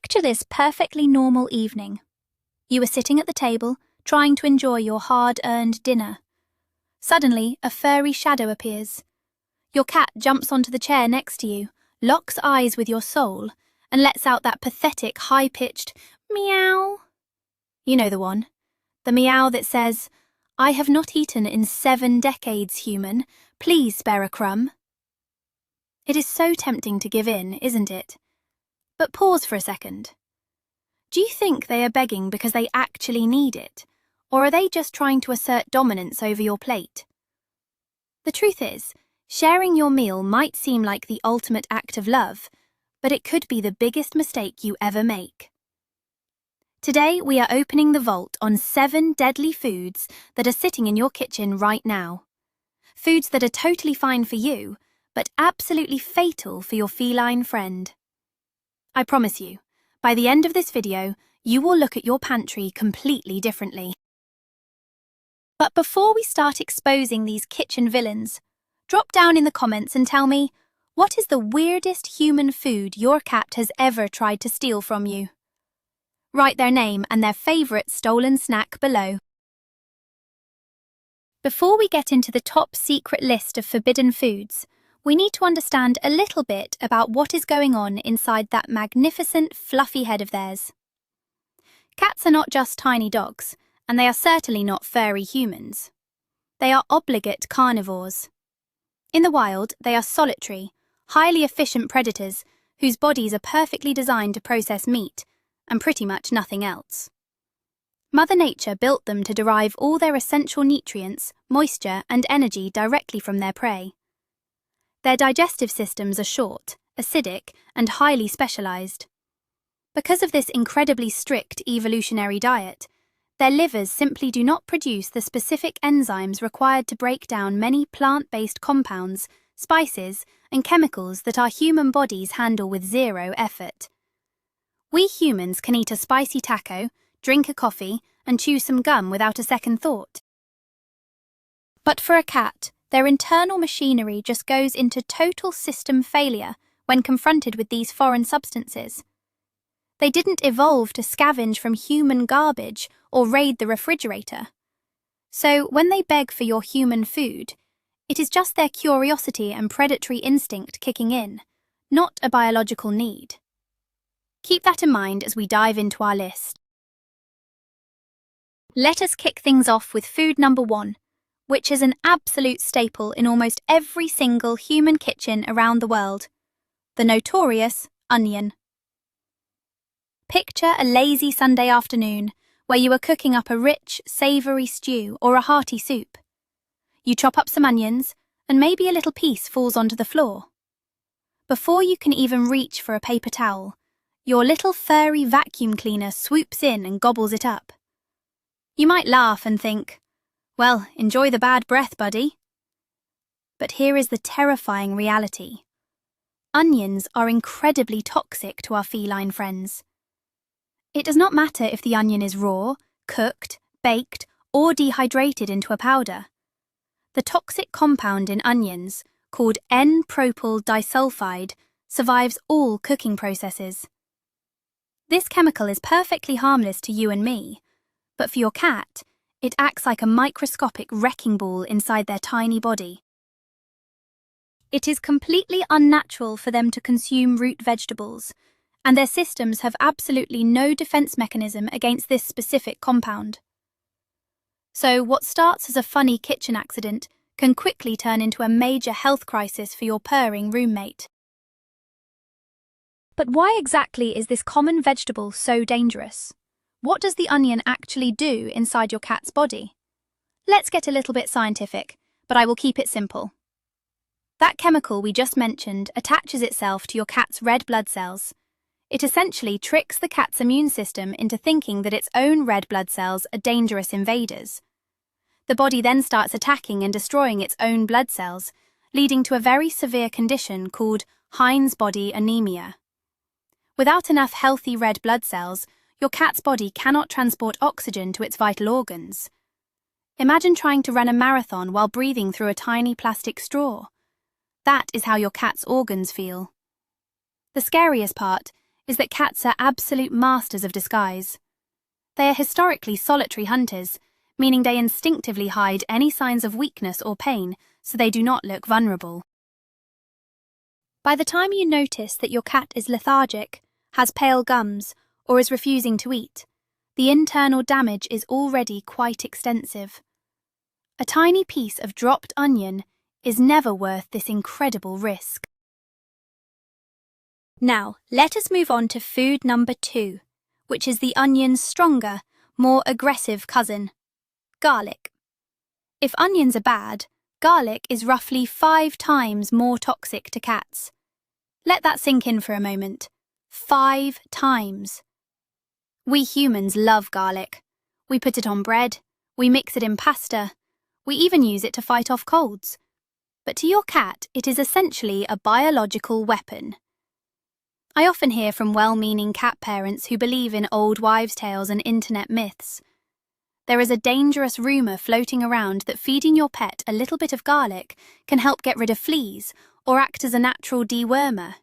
Picture this perfectly normal evening. You are sitting at the table, trying to enjoy your hard-earned dinner. Suddenly, a furry shadow appears. Your cat jumps onto the chair next to you, locks eyes with your soul, and lets out that pathetic, high-pitched meow. You know the one. The meow that says, "I have not eaten in 7 decades, human. Please spare a crumb." It is so tempting to give in, isn't it? But pause for a second. Do you think they are begging because they actually need it, or are they just trying to assert dominance over your plate? The truth is, sharing your meal might seem like the ultimate act of love, but it could be the biggest mistake you ever make. Today, we are opening the vault on 7 deadly foods that are sitting in your kitchen right now. Foods that are totally fine for you, but absolutely fatal for your feline friend. I promise you, by the end of this video, you will look at your pantry completely differently. But before we start exposing these kitchen villains, drop down in the comments and tell me, what is the weirdest human food your cat has ever tried to steal from you? Write their name and their favourite stolen snack below. Before we get into the top secret list of forbidden foods, we need to understand a little bit about what is going on inside that magnificent, fluffy head of theirs. Cats are not just tiny dogs, and they are certainly not furry humans. They are obligate carnivores. In the wild, they are solitary, highly efficient predators whose bodies are perfectly designed to process meat and pretty much nothing else. Mother Nature built them to derive all their essential nutrients, moisture, and energy directly from their prey. Their digestive systems are short, acidic, and highly specialized. Because of this incredibly strict evolutionary diet, their livers simply do not produce the specific enzymes required to break down many plant-based compounds, spices, and chemicals that our human bodies handle with zero effort. We humans can eat a spicy taco, drink a coffee, and chew some gum without a second thought. But for a cat, their internal machinery just goes into total system failure when confronted with these foreign substances. They didn't evolve to scavenge from human garbage or raid the refrigerator. So when they beg for your human food, it is just their curiosity and predatory instinct kicking in, not a biological need. Keep that in mind as we dive into our list. Let us kick things off with food number 1, which is an absolute staple in almost every single human kitchen around the world: the notorious onion. Picture a lazy Sunday afternoon where you are cooking up a rich, savoury stew or a hearty soup. You chop up some onions, and maybe a little piece falls onto the floor. Before you can even reach for a paper towel, your little furry vacuum cleaner swoops in and gobbles it up. You might laugh and think, well, enjoy the bad breath, buddy. But here is the terrifying reality. Onions are incredibly toxic to our feline friends. It does not matter if the onion is raw, cooked, baked, or dehydrated into a powder. The toxic compound in onions, called N-propyl disulfide, survives all cooking processes. This chemical is perfectly harmless to you and me, but for your cat, it acts like a microscopic wrecking ball inside their tiny body. It is completely unnatural for them to consume root vegetables, and their systems have absolutely no defense mechanism against this specific compound. So what starts as a funny kitchen accident can quickly turn into a major health crisis for your purring roommate. But why exactly is this common vegetable so dangerous? What does the onion actually do inside your cat's body? Let's get a little bit scientific, but I will keep it simple. That chemical we just mentioned attaches itself to your cat's red blood cells. It essentially tricks the cat's immune system into thinking that its own red blood cells are dangerous invaders. The body then starts attacking and destroying its own blood cells, leading to a very severe condition called Heinz body anemia. Without enough healthy red blood cells, your cat's body cannot transport oxygen to its vital organs. Imagine trying to run a marathon while breathing through a tiny plastic straw. That is how your cat's organs feel. The scariest part is that cats are absolute masters of disguise. They are historically solitary hunters, meaning they instinctively hide any signs of weakness or pain so they do not look vulnerable. By the time you notice that your cat is lethargic, has pale gums, or is refusing to eat, the internal damage is already quite extensive. A tiny piece of dropped onion is never worth this incredible risk. Now, let us move on to food number 2, which is the onion's stronger, more aggressive cousin, garlic. If onions are bad, garlic is roughly 5 times more toxic to cats. Let that sink in for a moment. 5 times. We humans love garlic. We put it on bread, we mix it in pasta, we even use it to fight off colds. But to your cat, it is essentially a biological weapon. I often hear from well-meaning cat parents who believe in old wives' tales and internet myths. There is a dangerous rumour floating around that feeding your pet a little bit of garlic can help get rid of fleas or act as a natural dewormer.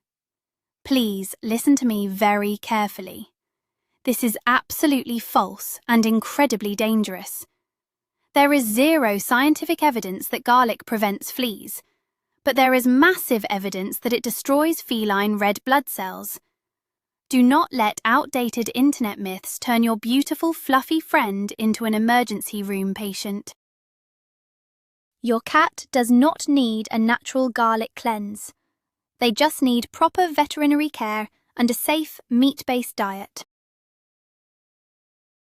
Please listen to me very carefully. This is absolutely false and incredibly dangerous. There is zero scientific evidence that garlic prevents fleas, but there is massive evidence that it destroys feline red blood cells. Do not let outdated internet myths turn your beautiful fluffy friend into an emergency room patient. Your cat does not need a natural garlic cleanse. They just need proper veterinary care and a safe meat-based diet.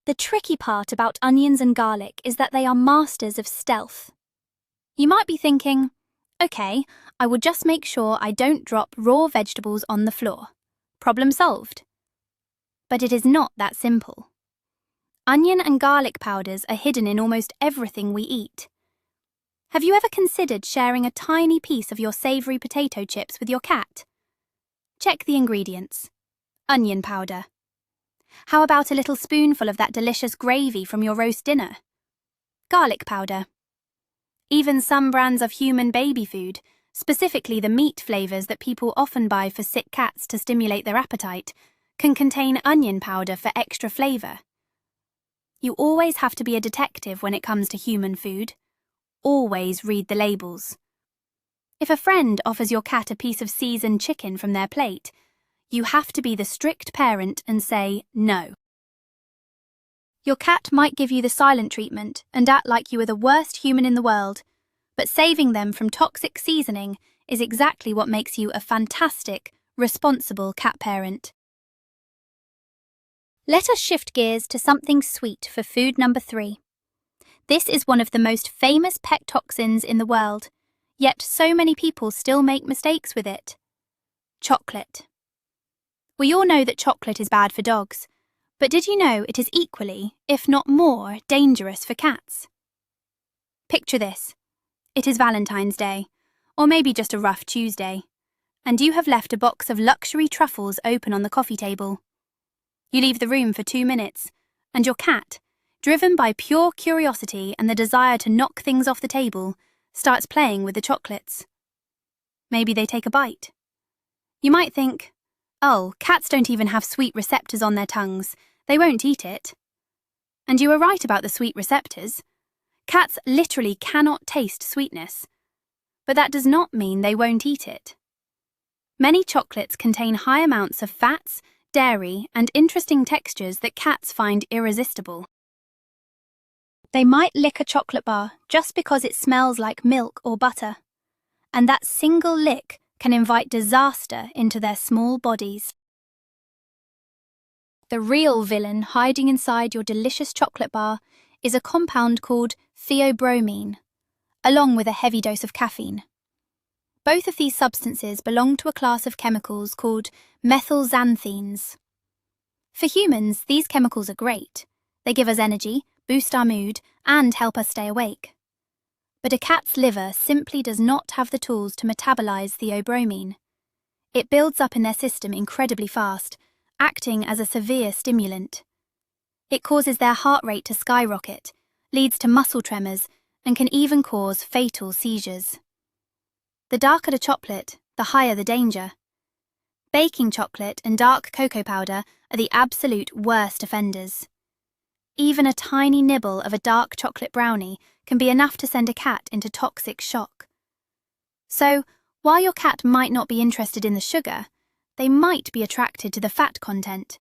The tricky part about onions and garlic is that they are masters of stealth. You might be thinking, okay, I will just make sure I don't drop raw vegetables on the floor. Problem solved. But it is not that simple. Onion and garlic powders are hidden in almost everything we eat. Have you ever considered sharing a tiny piece of your savoury potato chips with your cat? Check the ingredients. Onion powder. How about a little spoonful of that delicious gravy from your roast dinner? Garlic powder. Even some brands of human baby food, specifically the meat flavours that people often buy for sick cats to stimulate their appetite, can contain onion powder for extra flavour. You always have to be a detective when it comes to human food. Always read the labels. If a friend offers your cat a piece of seasoned chicken from their plate, you have to be the strict parent and say no. Your cat might give you the silent treatment and act like you are the worst human in the world, but saving them from toxic seasoning is exactly what makes you a fantastic, responsible cat parent. Let us shift gears to something sweet for food number 3. This is one of the most famous pet toxins in the world, yet so many people still make mistakes with it. Chocolate. We all know that chocolate is bad for dogs, but did you know it is equally, if not more, dangerous for cats? Picture this. It is Valentine's Day, or maybe just a rough Tuesday, and you have left a box of luxury truffles open on the coffee table. You leave the room for 2 minutes, and your cat, driven by pure curiosity and the desire to knock things off the table, starts playing with the chocolates. Maybe they take a bite. You might think, oh, cats don't even have sweet receptors on their tongues, they won't eat it. And you are right about the sweet receptors. Cats literally cannot taste sweetness. But that does not mean they won't eat it. Many chocolates contain high amounts of fats, dairy, and interesting textures that cats find irresistible. They might lick a chocolate bar just because it smells like milk or butter, and that single lick can invite disaster into their small bodies. The real villain hiding inside your delicious chocolate bar is a compound called theobromine, along with a heavy dose of caffeine. Both of these substances belong to a class of chemicals called methylxanthines. For humans, these chemicals are great. They give us energy, boost our mood, and help us stay awake. But a cat's liver simply does not have the tools to metabolize theobromine. It builds up in their system incredibly fast, acting as a severe stimulant. It causes their heart rate to skyrocket, leads to muscle tremors, and can even cause fatal seizures. The darker the chocolate, the higher the danger. Baking chocolate and dark cocoa powder are the absolute worst offenders. Even a tiny nibble of a dark chocolate brownie can be enough to send a cat into toxic shock. So, while your cat might not be interested in the sugar, they might be attracted to the fat content.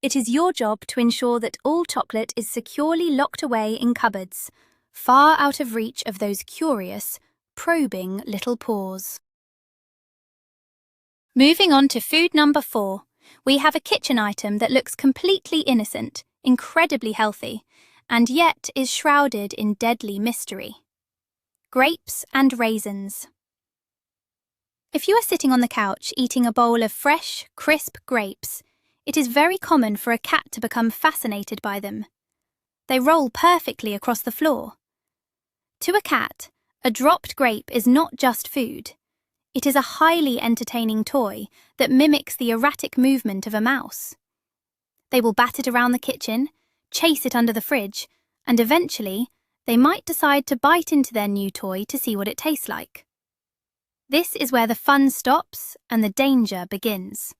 It is your job to ensure that all chocolate is securely locked away in cupboards, far out of reach of those curious, probing little paws. Moving on to food number 4, we have a kitchen item that looks completely innocent, incredibly healthy, and yet is shrouded in deadly mystery. Grapes and raisins. If you are sitting on the couch eating a bowl of fresh, crisp grapes, it is very common for a cat to become fascinated by them. They roll perfectly across the floor. To a cat, a dropped grape is not just food. It is a highly entertaining toy that mimics the erratic movement of a mouse. They will bat it around the kitchen, chase it under the fridge, and eventually, they might decide to bite into their new toy to see what it tastes like. This is where the fun stops and the danger begins.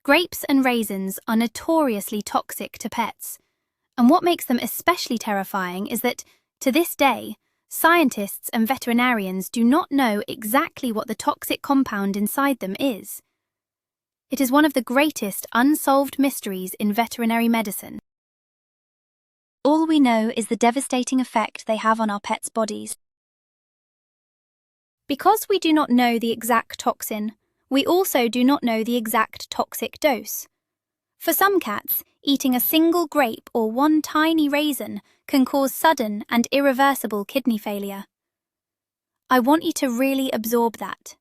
Grapes and raisins are notoriously toxic to pets, and what makes them especially terrifying is that, to this day, scientists and veterinarians do not know exactly what the toxic compound inside them is. It is one of the greatest unsolved mysteries in veterinary medicine. All we know is the devastating effect they have on our pets' bodies. Because we do not know the exact toxin, we also do not know the exact toxic dose. For some cats, eating a single grape or one tiny raisin can cause sudden and irreversible kidney failure. I want you to really absorb that.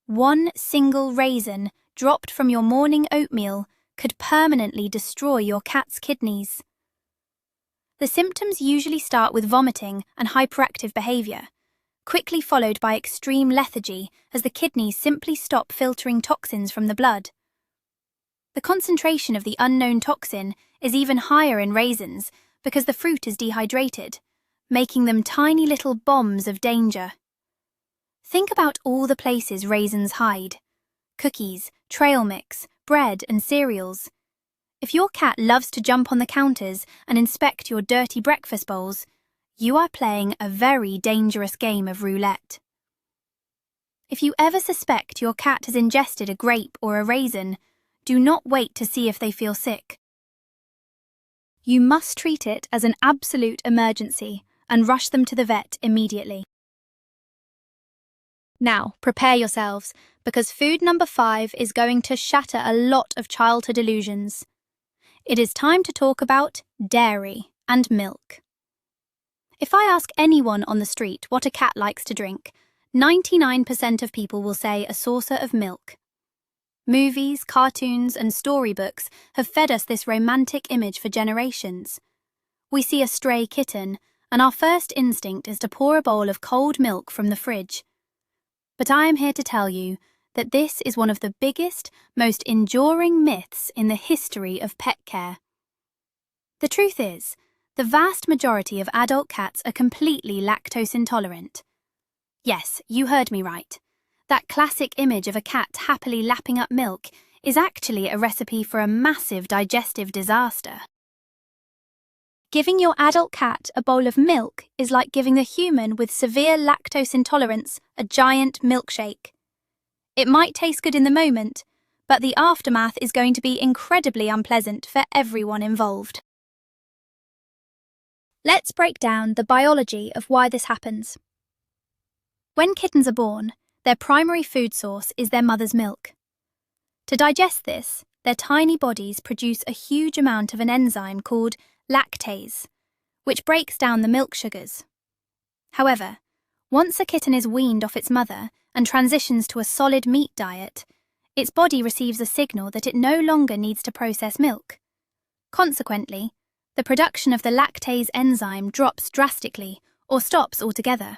One single raisin dropped from your morning oatmeal could permanently destroy your cat's kidneys. The symptoms usually start with vomiting and hyperactive behavior, quickly followed by extreme lethargy as the kidneys simply stop filtering toxins from the blood. The concentration of the unknown toxin is even higher in raisins because the fruit is dehydrated, making them tiny little bombs of danger. Think about all the places raisins hide: cookies, trail mix, bread and cereals. If your cat loves to jump on the counters and inspect your dirty breakfast bowls, you are playing a very dangerous game of roulette. If you ever suspect your cat has ingested a grape or a raisin, do not wait to see if they feel sick. You must treat it as an absolute emergency and rush them to the vet immediately. Now, prepare yourselves, because food number 5 is going to shatter a lot of childhood illusions. It is time to talk about dairy and milk. If I ask anyone on the street what a cat likes to drink, 99% of people will say a saucer of milk. Movies, cartoons, and storybooks have fed us this romantic image for generations. We see a stray kitten, and our first instinct is to pour a bowl of cold milk from the fridge. But I am here to tell you that this is one of the biggest, most enduring myths in the history of pet care. The truth is, the vast majority of adult cats are completely lactose intolerant. Yes, you heard me right. That classic image of a cat happily lapping up milk is actually a recipe for a massive digestive disaster. Giving your adult cat a bowl of milk is like giving the human with severe lactose intolerance a giant milkshake. It might taste good in the moment, but the aftermath is going to be incredibly unpleasant for everyone involved. Let's break down the biology of why this happens. When kittens are born, their primary food source is their mother's milk. To digest this, their tiny bodies produce a huge amount of an enzyme called lactase, which breaks down the milk sugars. However, once a kitten is weaned off its mother and transitions to a solid meat diet, its body receives a signal that it no longer needs to process milk. Consequently, the production of the lactase enzyme drops drastically or stops altogether.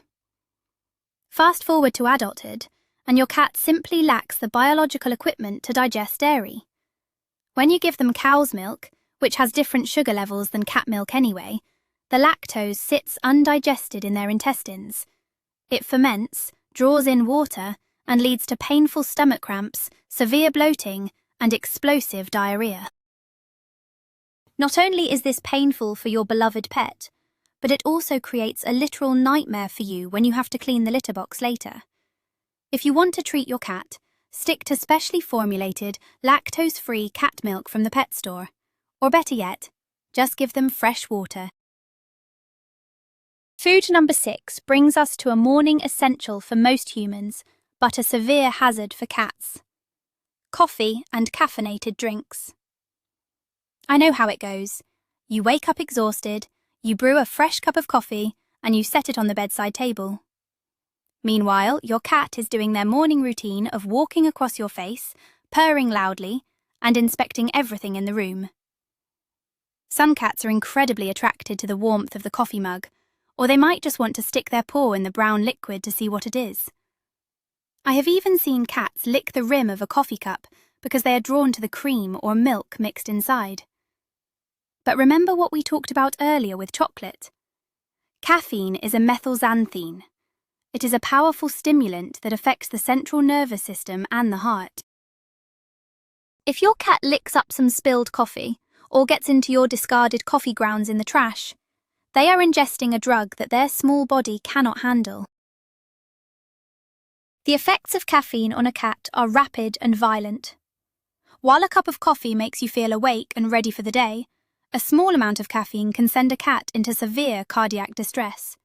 Fast forward to adulthood, and your cat simply lacks the biological equipment to digest dairy. When you give them cow's milk, which has different sugar levels than cat milk anyway, the lactose sits undigested in their intestines. It ferments, draws in water, and leads to painful stomach cramps, severe bloating, and explosive diarrhea. Not only is this painful for your beloved pet, but it also creates a literal nightmare for you when you have to clean the litter box later. If you want to treat your cat, stick to specially formulated, lactose-free cat milk from the pet store. Or better yet, just give them fresh water. Food number 6 brings us to a morning essential for most humans, but a severe hazard for cats. Coffee and caffeinated drinks. I know how it goes. You wake up exhausted, you brew a fresh cup of coffee, and you set it on the bedside table. Meanwhile, your cat is doing their morning routine of walking across your face, purring loudly, and inspecting everything in the room. Some cats are incredibly attracted to the warmth of the coffee mug, or they might just want to stick their paw in the brown liquid to see what it is. I have even seen cats lick the rim of a coffee cup because they are drawn to the cream or milk mixed inside. But remember what we talked about earlier with chocolate. Caffeine is a methylxanthine. It is a powerful stimulant that affects the central nervous system and the heart. If your cat licks up some spilled coffee or gets into your discarded coffee grounds in the trash, they are ingesting a drug that their small body cannot handle. The effects of caffeine on a cat are rapid and violent. While a cup of coffee makes you feel awake and ready for the day, a small amount of caffeine can send a cat into severe cardiac distress.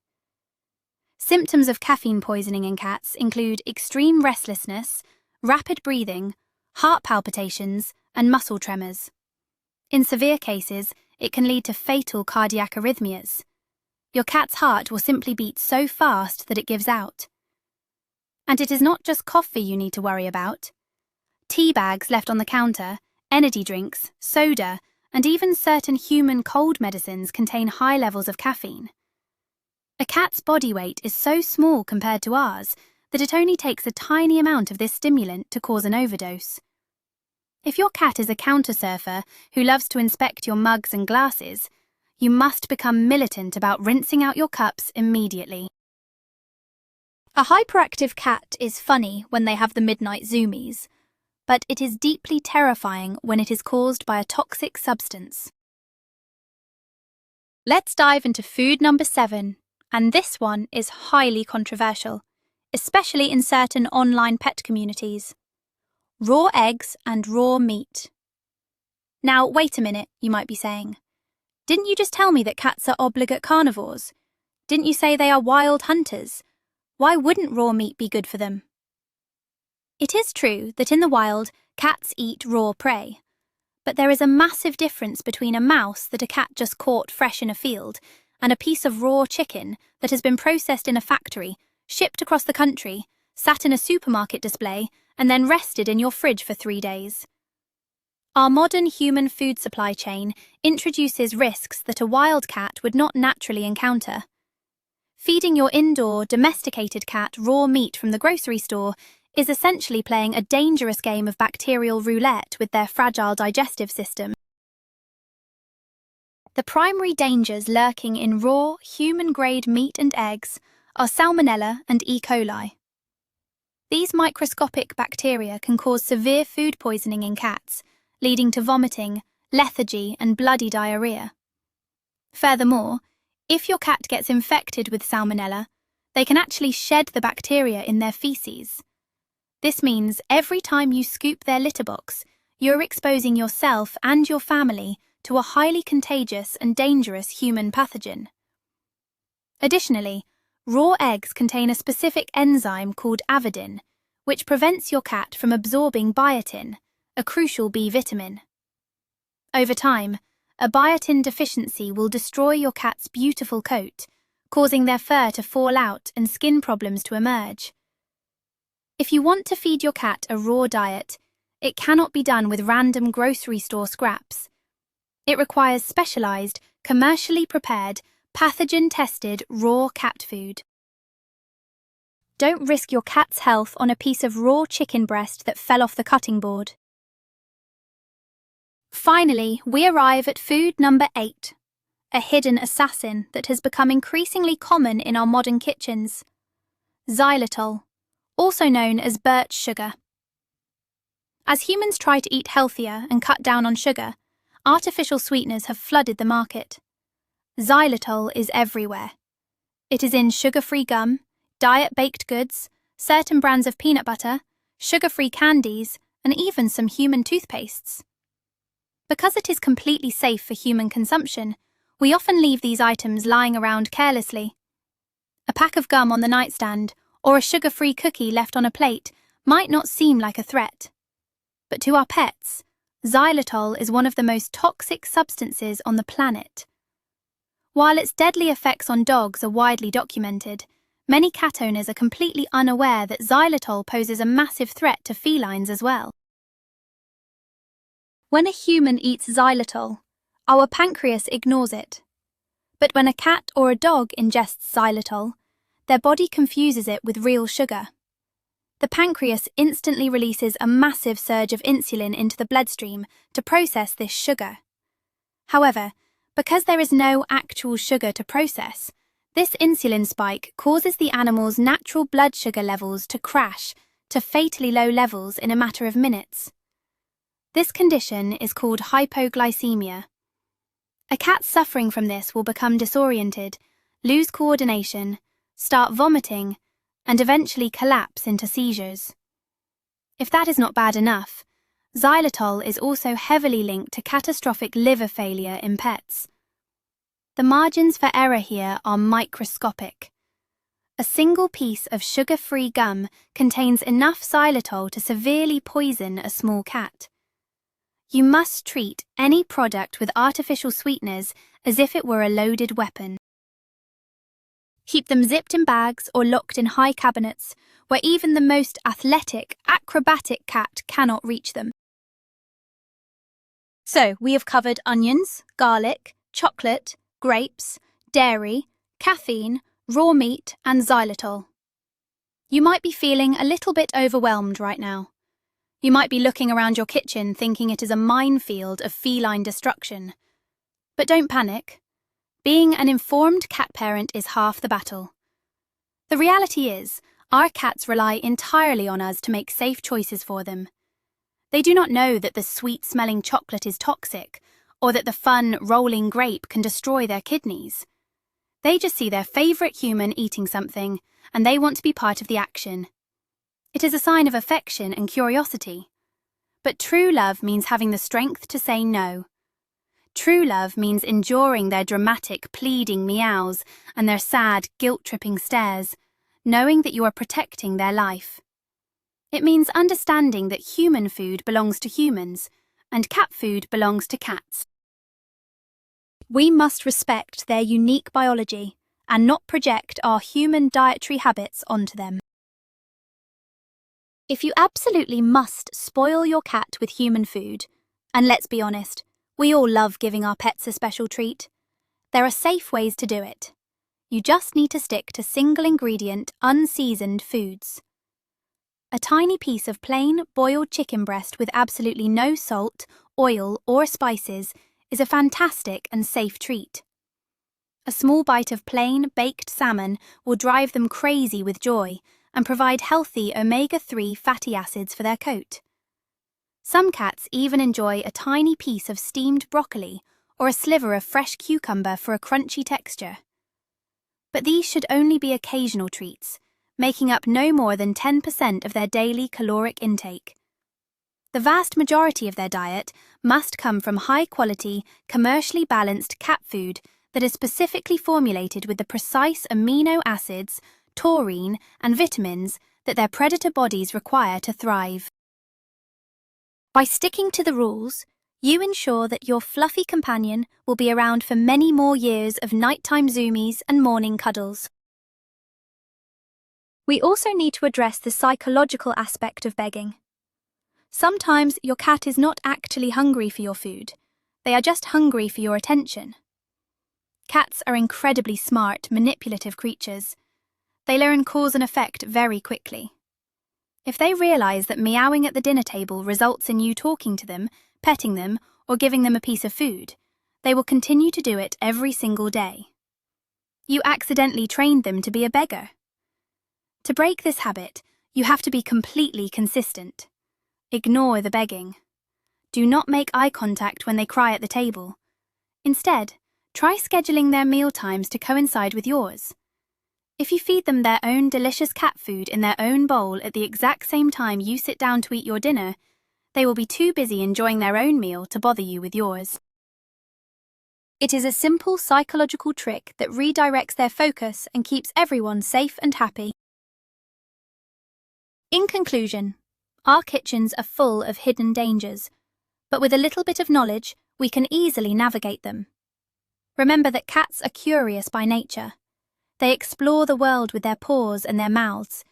Symptoms of caffeine poisoning in cats include extreme restlessness, rapid breathing, heart palpitations, and muscle tremors. In severe cases, it can lead to fatal cardiac arrhythmias. Your cat's heart will simply beat so fast that it gives out. And it is not just coffee you need to worry about. Tea bags left on the counter, energy drinks, soda, and even certain human cold medicines contain high levels of caffeine. A cat's body weight is so small compared to ours that it only takes a tiny amount of this stimulant to cause an overdose. If your cat is a counter surfer who loves to inspect your mugs and glasses, you must become militant about rinsing out your cups immediately. A hyperactive cat is funny when they have the midnight zoomies, but it is deeply terrifying when it is caused by a toxic substance. Let's dive into food number 7, and this one is highly controversial, especially in certain online pet communities. Raw eggs and raw meat. Now, wait a minute, you might be saying. Didn't you just tell me that cats are obligate carnivores? Didn't you say they are wild hunters? Why wouldn't raw meat be good for them? It is true that in the wild, cats eat raw prey. But there is a massive difference between a mouse that a cat just caught fresh in a field and a piece of raw chicken that has been processed in a factory, shipped across the country, sat in a supermarket display, and then rested in your fridge for 3 days. Our modern human food supply chain introduces risks that a wild cat would not naturally encounter. Feeding your indoor, domesticated cat raw meat from the grocery store is essentially playing a dangerous game of bacterial roulette with their fragile digestive system. The primary dangers lurking in raw, human-grade meat and eggs are Salmonella and E. coli. These microscopic bacteria can cause severe food poisoning in cats, leading to vomiting, lethargy, and bloody diarrhea. Furthermore, if your cat gets infected with Salmonella, they can actually shed the bacteria in their feces. This means every time you scoop their litter box, you're exposing yourself and your family to a highly contagious and dangerous human pathogen. Additionally, raw eggs contain a specific enzyme called avidin, which prevents your cat from absorbing biotin, a crucial B vitamin. Over time, a biotin deficiency will destroy your cat's beautiful coat, causing their fur to fall out and skin problems to emerge. If you want to feed your cat a raw diet, it cannot be done with random grocery store scraps. It requires specialized, commercially prepared, pathogen-tested raw cat food. Don't risk your cat's health on a piece of raw chicken breast that fell off the cutting board. Finally, we arrive at food number 8, a hidden assassin that has become increasingly common in our modern kitchens. Xylitol, also known as birch sugar. As humans try to eat healthier and cut down on sugar, artificial sweeteners have flooded the market. Xylitol is everywhere. It is in sugar-free gum, diet baked goods, certain brands of peanut butter, sugar-free candies, and even some human toothpastes. Because it is completely safe for human consumption, we often leave these items lying around carelessly. A pack of gum on the nightstand or a sugar-free cookie left on a plate might not seem like a threat. But to our pets, xylitol is one of the most toxic substances on the planet. While its deadly effects on dogs are widely documented, many cat owners are completely unaware that xylitol poses a massive threat to felines as well. When a human eats xylitol, our pancreas ignores it. But when a cat or a dog ingests xylitol, their body confuses it with real sugar. The pancreas instantly releases a massive surge of insulin into the bloodstream to process this sugar. However, because there is no actual sugar to process, this insulin spike causes the animal's natural blood sugar levels to crash to fatally low levels in a matter of minutes. This condition is called hypoglycemia. A cat suffering from this will become disoriented, lose coordination, start vomiting, and eventually collapse into seizures. If that is not bad enough, xylitol is also heavily linked to catastrophic liver failure in pets. The margins for error here are microscopic. A single piece of sugar-free gum contains enough xylitol to severely poison a small cat. You must treat any product with artificial sweeteners as if it were a loaded weapon. Keep them zipped in bags or locked in high cabinets where even the most athletic, acrobatic cat cannot reach them. So, we have covered onions, garlic, chocolate, grapes, dairy, caffeine, raw meat, and xylitol. You might be feeling a little bit overwhelmed right now. You might be looking around your kitchen thinking it is a minefield of feline destruction. But don't panic. Being an informed cat parent is half the battle. The reality is, our cats rely entirely on us to make safe choices for them. They do not know that the sweet-smelling chocolate is toxic, or that the fun, rolling grape can destroy their kidneys. They just see their favourite human eating something, and they want to be part of the action. It is a sign of affection and curiosity. But true love means having the strength to say no. True love means enduring their dramatic, pleading meows and their sad, guilt-tripping stares, knowing that you are protecting their life. It means understanding that human food belongs to humans, and cat food belongs to cats. We must respect their unique biology and not project our human dietary habits onto them. If you absolutely must spoil your cat with human food, and let's be honest, we all love giving our pets a special treat, there are safe ways to do it. You just need to stick to single-ingredient, unseasoned foods. A tiny piece of plain, boiled chicken breast with absolutely no salt, oil, or spices is a fantastic and safe treat. A small bite of plain, baked salmon will drive them crazy with joy and provide healthy omega-3 fatty acids for their coat. Some cats even enjoy a tiny piece of steamed broccoli or a sliver of fresh cucumber for a crunchy texture. But these should only be occasional treats, making up no more than 10% of their daily caloric intake. The vast majority of their diet must come from high-quality, commercially balanced cat food that is specifically formulated with the precise amino acids, taurine, and vitamins that their predator bodies require to thrive. By sticking to the rules, you ensure that your fluffy companion will be around for many more years of nighttime zoomies and morning cuddles. We also need to address the psychological aspect of begging. Sometimes your cat is not actually hungry for your food. They are just hungry for your attention. Cats are incredibly smart, manipulative creatures. They learn cause and effect very quickly. If they realize that meowing at the dinner table results in you talking to them, petting them, or giving them a piece of food, they will continue to do it every single day. You accidentally trained them to be a beggar. To break this habit, You have to be completely consistent. Ignore the begging. Do not make eye contact when they cry at the table. Instead, try scheduling their meal times to coincide with yours. If you feed them their own delicious cat food in their own bowl at the exact same time you sit down to eat your dinner, they will be too busy enjoying their own meal to bother you with yours. It is a simple psychological trick that redirects their focus and keeps everyone safe and happy. In conclusion, our kitchens are full of hidden dangers, but with a little bit of knowledge, we can easily navigate them. Remember that cats are curious by nature. They explore the world with their paws and their mouths.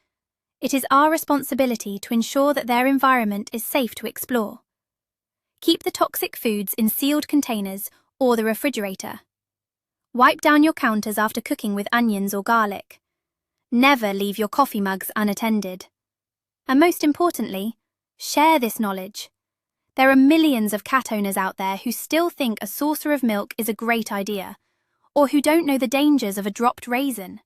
It is our responsibility to ensure that their environment is safe to explore. Keep the toxic foods in sealed containers or the refrigerator. Wipe down your counters after cooking with onions or garlic. Never leave your coffee mugs unattended. And most importantly, share this knowledge. There are millions of cat owners out there who still think a saucer of milk is a great idea, or who don't know the dangers of a dropped raisin.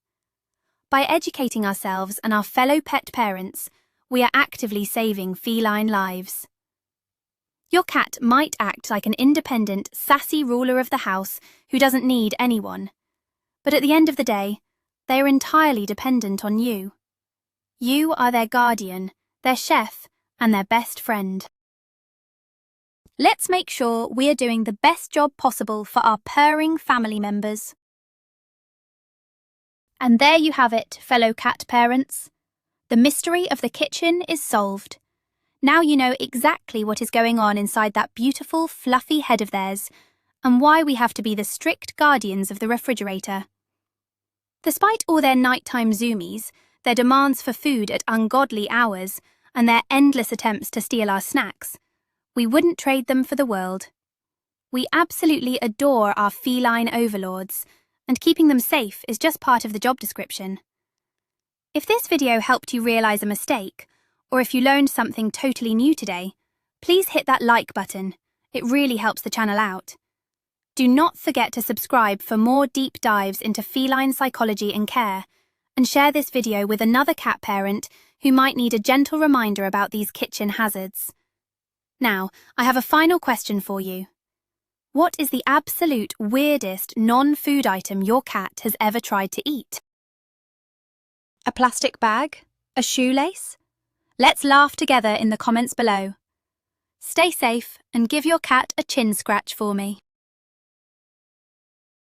By educating ourselves and our fellow pet parents, we are actively saving feline lives. Your cat might act like an independent, sassy ruler of the house who doesn't need anyone. But at the end of the day, they are entirely dependent on you. You are their guardian, their chef, and their best friend. Let's make sure we are doing the best job possible for our purring family members. And there you have it, fellow cat parents. The mystery of the kitchen is solved. Now you know exactly what is going on inside that beautiful, fluffy head of theirs, and why we have to be the strict guardians of the refrigerator. Despite all their nighttime zoomies, their demands for food at ungodly hours, and their endless attempts to steal our snacks, we wouldn't trade them for the world. We absolutely adore our feline overlords, and keeping them safe is just part of the job description. If this video helped you realize a mistake, or if you learned something totally new today, please hit that like button. It really helps the channel out. Do not forget to subscribe for more deep dives into feline psychology and care, and share this video with another cat parent who might need a gentle reminder about these kitchen hazards. Now, I have a final question for you. What is the absolute weirdest non-food item your cat has ever tried to eat? A plastic bag? A shoelace? Let's laugh together in the comments below. Stay safe and give your cat a chin scratch for me.